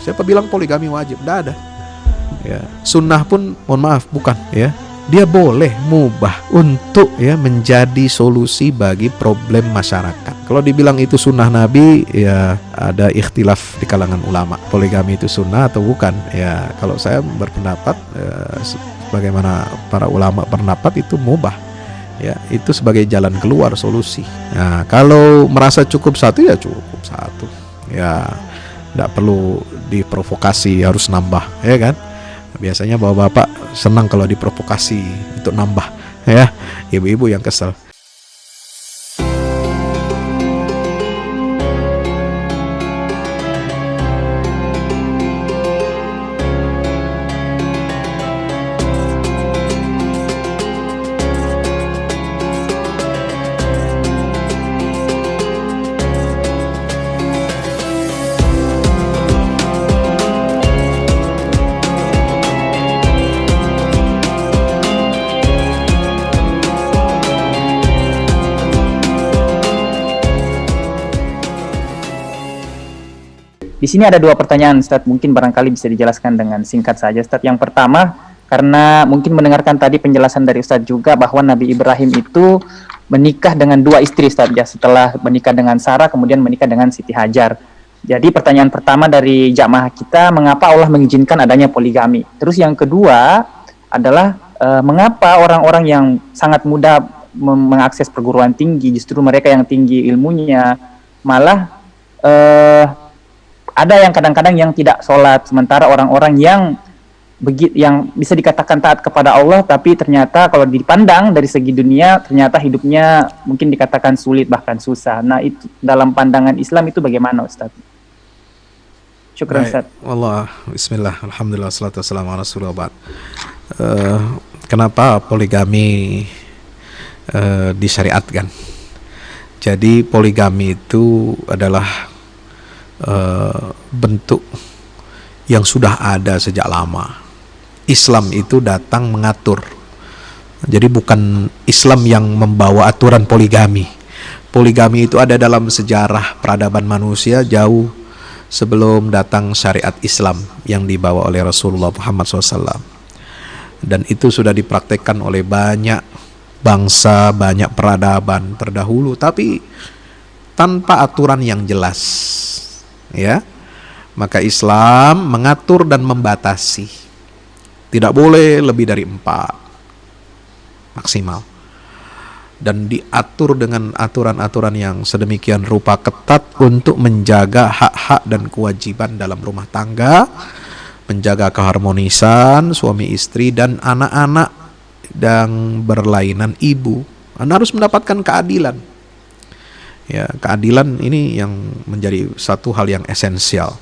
Siapa bilang poligami wajib? Tidak ada. Ya, sunnah pun mohon maaf bukan ya. Dia boleh mubah untuk ya menjadi solusi bagi problem masyarakat. Kalau dibilang itu sunnah Nabi, ya ada ikhtilaf di kalangan ulama. Poligami itu sunnah atau bukan? Ya kalau saya berpendapat, bagaimana para ulama berpendapat itu mubah. Ya itu sebagai jalan keluar solusi. Nah kalau merasa cukup satu ya cukup satu. Ya tidak perlu diprovokasi harus nambah, ya kan? Biasanya bapak-bapak senang kalau diprovokasi untuk nambah, ya. Ibu-ibu yang kesel. Di sini ada dua pertanyaan, Ustadz. Mungkin barangkali bisa dijelaskan dengan singkat saja, Ustadz. Yang pertama, karena mungkin mendengarkan tadi penjelasan dari Ustadz juga bahwa Nabi Ibrahim itu menikah dengan dua istri, Ustadz. Ya, setelah menikah dengan Sarah, kemudian menikah dengan Siti Hajar. Jadi pertanyaan pertama dari jamaah kita, mengapa Allah mengizinkan adanya poligami? Terus yang kedua adalah mengapa orang-orang yang sangat mudah mengakses perguruan tinggi, justru mereka yang tinggi ilmunya, malah ada yang kadang-kadang yang tidak sholat, sementara orang-orang yang bisa dikatakan taat kepada Allah, tapi ternyata kalau dipandang dari segi dunia, ternyata hidupnya mungkin dikatakan sulit, bahkan susah. Nah, itu dalam pandangan Islam itu bagaimana, Ustaz? Syukran, Ustaz. Wallah, bismillah, alhamdulillah, salatu wassalamu ala rasulullah. Kenapa poligami disyariatkan? Jadi poligami itu adalah bentuk yang sudah ada sejak lama. Islam itu datang mengatur. Jadi bukan Islam yang membawa aturan poligami. Poligami itu ada dalam sejarah peradaban manusia jauh sebelum datang syariat Islam yang dibawa oleh Rasulullah Muhammad SAW. Dan itu sudah dipraktekkan oleh banyak bangsa, banyak peradaban terdahulu, tapi tanpa aturan yang jelas. Ya, maka Islam mengatur dan membatasi. Tidak boleh lebih dari 4 maksimal. Dan diatur dengan aturan-aturan yang sedemikian rupa ketat untuk menjaga hak-hak dan kewajiban dalam rumah tangga, menjaga keharmonisan suami istri dan anak-anak dan berlainan ibu. Anda harus mendapatkan keadilan. Ya, keadilan ini yang menjadi satu hal yang esensial.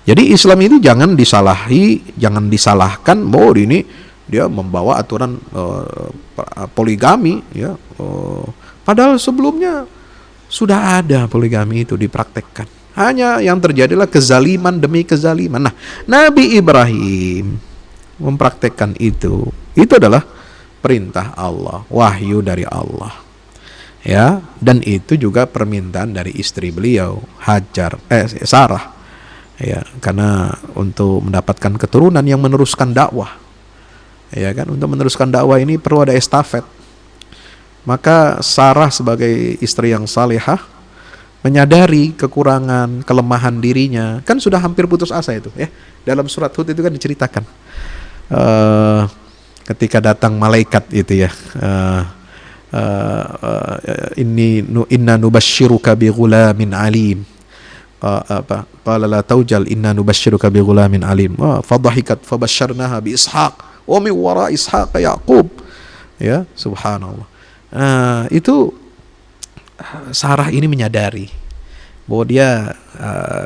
Jadi Islam itu jangan disalahkan bahwa ini dia membawa aturan poligami, ya. Padahal sebelumnya sudah ada poligami itu dipraktekkan. Hanya yang terjadilah kezaliman demi kezaliman. Nah, Nabi Ibrahim mempraktekkan itu. Itu adalah perintah Allah, wahyu dari Allah. Ya, dan itu juga permintaan dari istri beliau, Sarah. Ya, karena untuk mendapatkan keturunan yang meneruskan dakwah. Ya kan, untuk meneruskan dakwah ini perlu ada estafet. Maka Sarah sebagai istri yang salehah menyadari kekurangan, kelemahan dirinya. Kan sudah hampir putus asa itu, ya. Dalam surat Hud itu kan diceritakan. Ketika datang malaikat itu, ya. Inna nubashiruka bi ghulamin alim. Qala la taujal inna nubashiruka bi ghulamin alim. Fadhahikat fabasyarnaha bi Ishaq wa min wara Ishaq Yaqub. Ya, subhanallah. Itu Sarah ini menyadari bahwa dia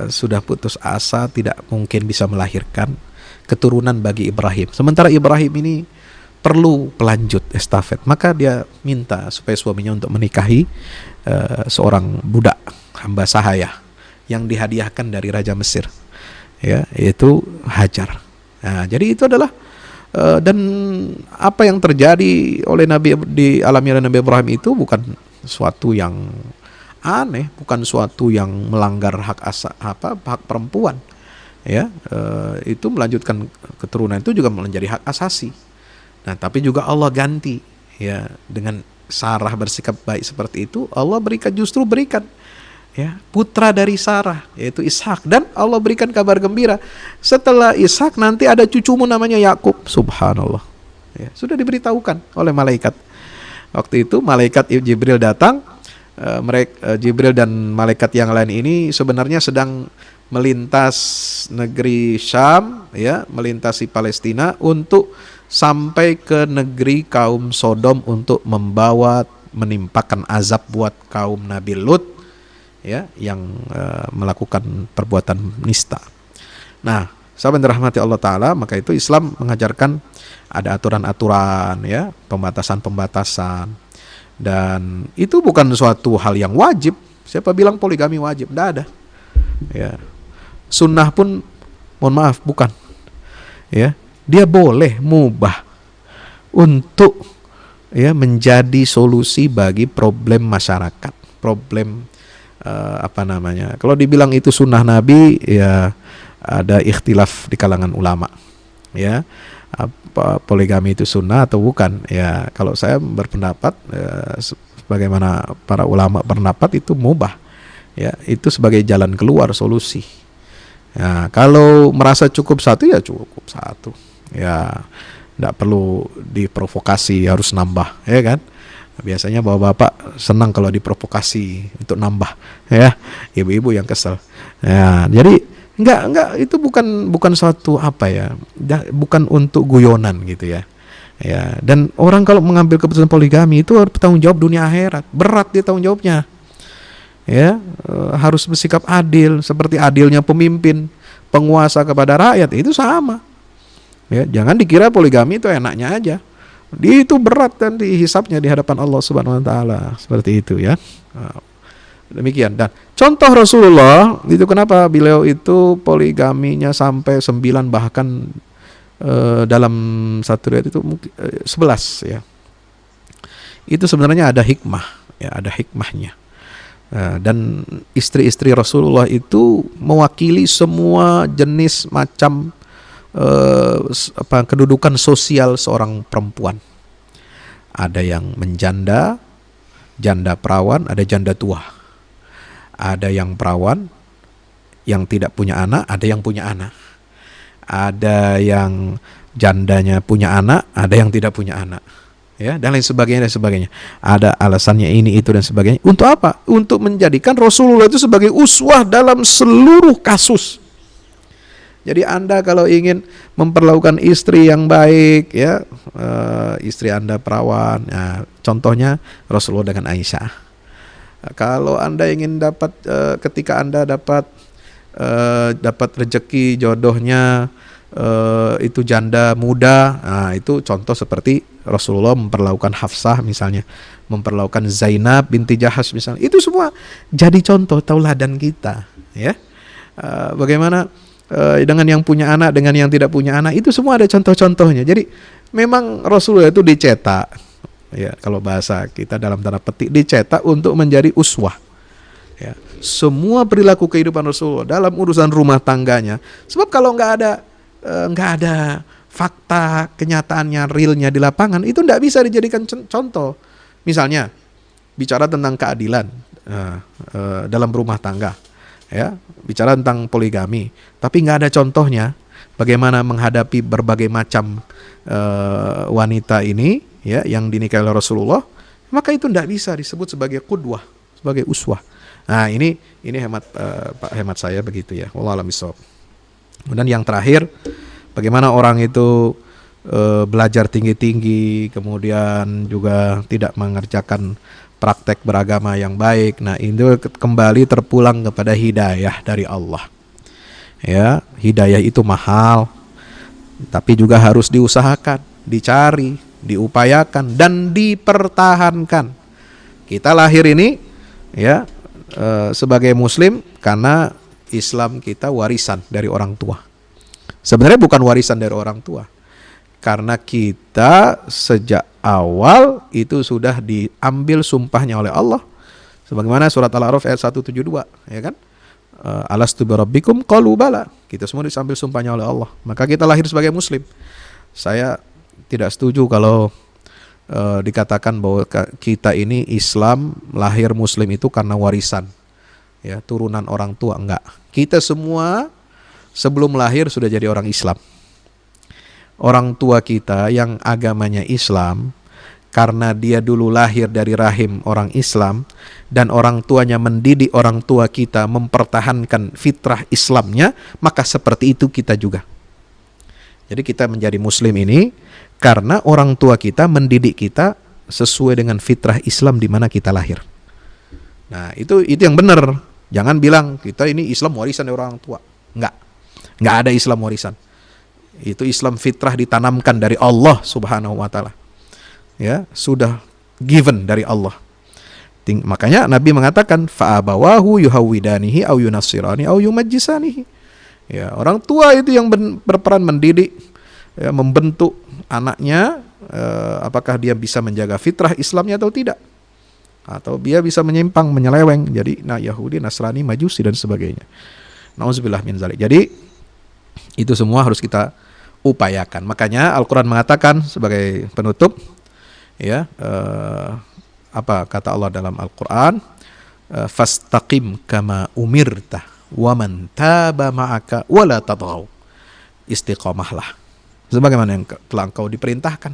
sudah putus asa, tidak mungkin bisa melahirkan keturunan bagi Ibrahim. Sementara Ibrahim ini perlu pelanjut estafet, maka dia minta supaya suaminya untuk menikahi seorang budak hamba sahaya yang dihadiahkan dari Raja Mesir, ya, yaitu Hajar. Nah, jadi itu adalah dan apa yang terjadi oleh Nabi, dialami oleh Nabi Ibrahim itu bukan suatu yang aneh, bukan suatu yang melanggar hak perempuan. Ya, itu melanjutkan keturunan itu juga menjadi hak asasi. Nah, tapi juga Allah ganti, ya, dengan Sarah bersikap baik seperti itu, Allah justru berikan, ya, putra dari Sarah, yaitu Ishak, dan Allah berikan kabar gembira, setelah Ishak nanti ada cucumu namanya Yakub. Subhanallah, ya, sudah diberitahukan oleh malaikat. Waktu itu malaikat Jibril datang, Jibril dan malaikat yang lain ini sebenarnya sedang melintas negeri Syam, ya, melintasi Palestina untuk sampai ke negeri kaum Sodom untuk menimpakan azab buat kaum Nabi Lut, ya, yang melakukan perbuatan nista. Nah, sahabat yang dirahmati Allah Ta'ala, maka itu Islam mengajarkan ada aturan-aturan, ya, pembatasan-pembatasan, dan itu bukan suatu hal yang wajib. Siapa bilang poligami wajib? Tidak ada, ya. Sunnah pun, mohon maaf, bukan, ya. Dia boleh mubah untuk, ya, menjadi solusi bagi problem masyarakat, problem kalau dibilang itu sunnah Nabi, ya ada ikhtilaf di kalangan ulama, ya, apa poligami itu sunnah atau bukan. Ya, kalau saya berpendapat, bagaimana para ulama berpendapat, itu mubah, ya, itu sebagai jalan keluar, solusi. Ya, kalau merasa cukup satu, ya cukup satu, ya, tidak perlu diprovokasi harus nambah, ya kan. Biasanya bapak-bapak senang kalau diprovokasi untuk nambah, ya, ibu-ibu yang kesel, ya. Jadi enggak, itu bukan suatu bukan untuk guyonan gitu, ya. Ya, dan orang kalau mengambil keputusan poligami itu harus bertanggung jawab dunia akhirat, berat dia tanggung jawabnya, ya. Harus bersikap adil, seperti adilnya pemimpin, penguasa kepada rakyat, itu sama, ya. Jangan dikira poligami itu enaknya aja, dia itu berat dan dihisapnya di hadapan Allah Subhanahu wa taala, seperti itu, ya. Demikian. Dan contoh Rasulullah itu, kenapa beliau itu poligaminya sampai 9, bahkan dalam satu riwayat itu mungkin 11, ya. Itu sebenarnya ada hikmah, ya, ada hikmahnya. Dan istri-istri Rasulullah itu mewakili semua jenis macam kedudukan sosial seorang perempuan. Ada yang menjanda, janda perawan, ada janda tua. Ada yang perawan yang tidak punya anak, ada yang punya anak. Ada yang jandanya punya anak, ada yang tidak punya anak, ya, dan lain sebagainya dan sebagainya. Ada alasannya ini, itu, dan sebagainya. Untuk apa? Untuk menjadikan Rasulullah itu sebagai uswah dalam seluruh kasus. Jadi Anda kalau ingin memperlakukan istri yang baik, ya, istri Anda perawan, ya, contohnya Rasulullah dengan Aisyah. Kalau Anda ingin dapat, ketika Anda dapat rezeki jodohnya itu janda muda, nah, itu contoh seperti Rasulullah memperlakukan Hafsah misalnya, memperlakukan Zainab binti Jahash misalnya. Itu semua jadi contoh tauladan kita, ya. Bagaimana dengan yang punya anak, dengan yang tidak punya anak, itu semua ada contoh-contohnya. Jadi memang Rasulullah itu dicetak, ya, kalau bahasa kita dalam tanda petik, dicetak untuk menjadi uswah, ya. Semua perilaku kehidupan Rasulullah dalam urusan rumah tangganya. Sebab kalau nggak ada fakta kenyataannya, realnya di lapangan, itu tidak bisa dijadikan contoh. Misalnya bicara tentang keadilan dalam rumah tangga, ya, bicara tentang poligami, tapi nggak ada contohnya bagaimana menghadapi berbagai macam wanita ini, ya, yang dinikahi oleh Rasulullah, maka itu tidak bisa disebut sebagai qudwah, sebagai uswah. Nah, ini hemat saya begitu, ya. Wallahu a'lam bishawab. Kemudian yang terakhir, bagaimana orang itu belajar tinggi-tinggi, kemudian juga tidak mengerjakan praktek beragama yang baik. Nah, itu kembali terpulang kepada hidayah dari Allah. Ya, hidayah itu mahal, tapi juga harus diusahakan, dicari, diupayakan, dan dipertahankan. Kita lahir ini, ya, sebagai muslim karena Islam kita warisan dari orang tua. Sebenarnya bukan warisan dari orang tua, karena kita sejak awal itu sudah diambil sumpahnya oleh Allah, Sebagaimana surat Al-A'raf ayat 172, ya kan? Alastu birabbikum qalu bala. Kita semua disambil sumpahnya oleh Allah. Maka kita lahir sebagai muslim. Saya tidak setuju kalau dikatakan bahwa kita ini Islam, lahir muslim itu karena warisan. Ya, turunan orang tua, enggak. Kita semua sebelum lahir sudah jadi orang Islam. Orang tua kita yang agamanya Islam, karena dia dulu lahir dari rahim orang Islam dan orang tuanya mendidik orang tua kita mempertahankan fitrah Islamnya, maka seperti itu kita juga. Jadi kita menjadi muslim ini karena orang tua kita mendidik kita sesuai dengan fitrah Islam di mana kita lahir. Nah, itu yang benar. Jangan bilang kita ini Islam warisan dari orang tua. Enggak ada Islam warisan. Itu Islam fitrah ditanamkan dari Allah Subhanahu wa taala. Ya, sudah given dari Allah. Makanya Nabi mengatakan fa'abawahu yuhawidanihi au yunassirani au yumajjisanihi. Ya, orang tua itu yang berperan mendidik, ya, membentuk anaknya, apakah dia bisa menjaga fitrah Islamnya atau tidak, atau dia bisa menyimpang, menyeleweng jadi Yahudi, Nasrani, Majusi dan sebagainya. Nauzubillah min zalik. Jadi itu semua harus kita upayakan. Makanya Al-Quran mengatakan sebagai penutup, ya, apa kata Allah dalam Al-Quran, fastaqim kama umirta wa man taba ma'aka wala tadghaw. Istiqomahlah sebagaimana yang telah engkau diperintahkan,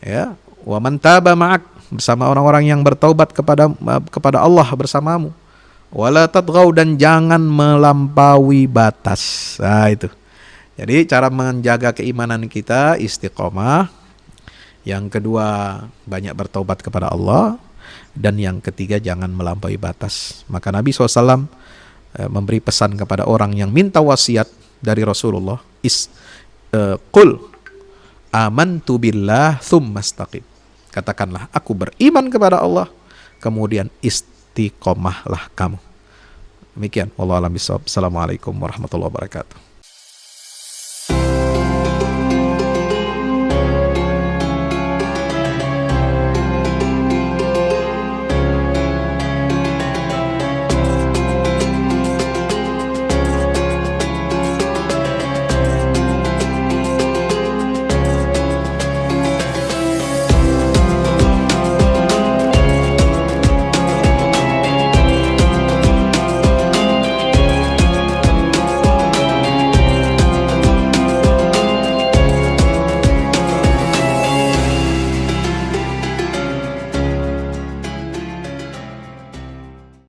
ya, wa man taba ma'ak, bersama orang-orang yang bertaubat kepada Allah bersamamu, wala tadghaw, dan jangan melampaui batas. Nah, itu. Jadi cara menjaga keimanan kita istiqomah. Yang kedua, banyak bertaubat kepada Allah. Dan yang ketiga, jangan melampaui batas. Maka Nabi SAW memberi pesan kepada orang yang minta wasiat dari Rasulullah, qul amantu billah thumma istaqim. Katakanlah, aku beriman kepada Allah, kemudian istiqomahlah kamu. Demikian. Wallahu a'lam bishawab. Assalamualaikum warahmatullahi wabarakatuh.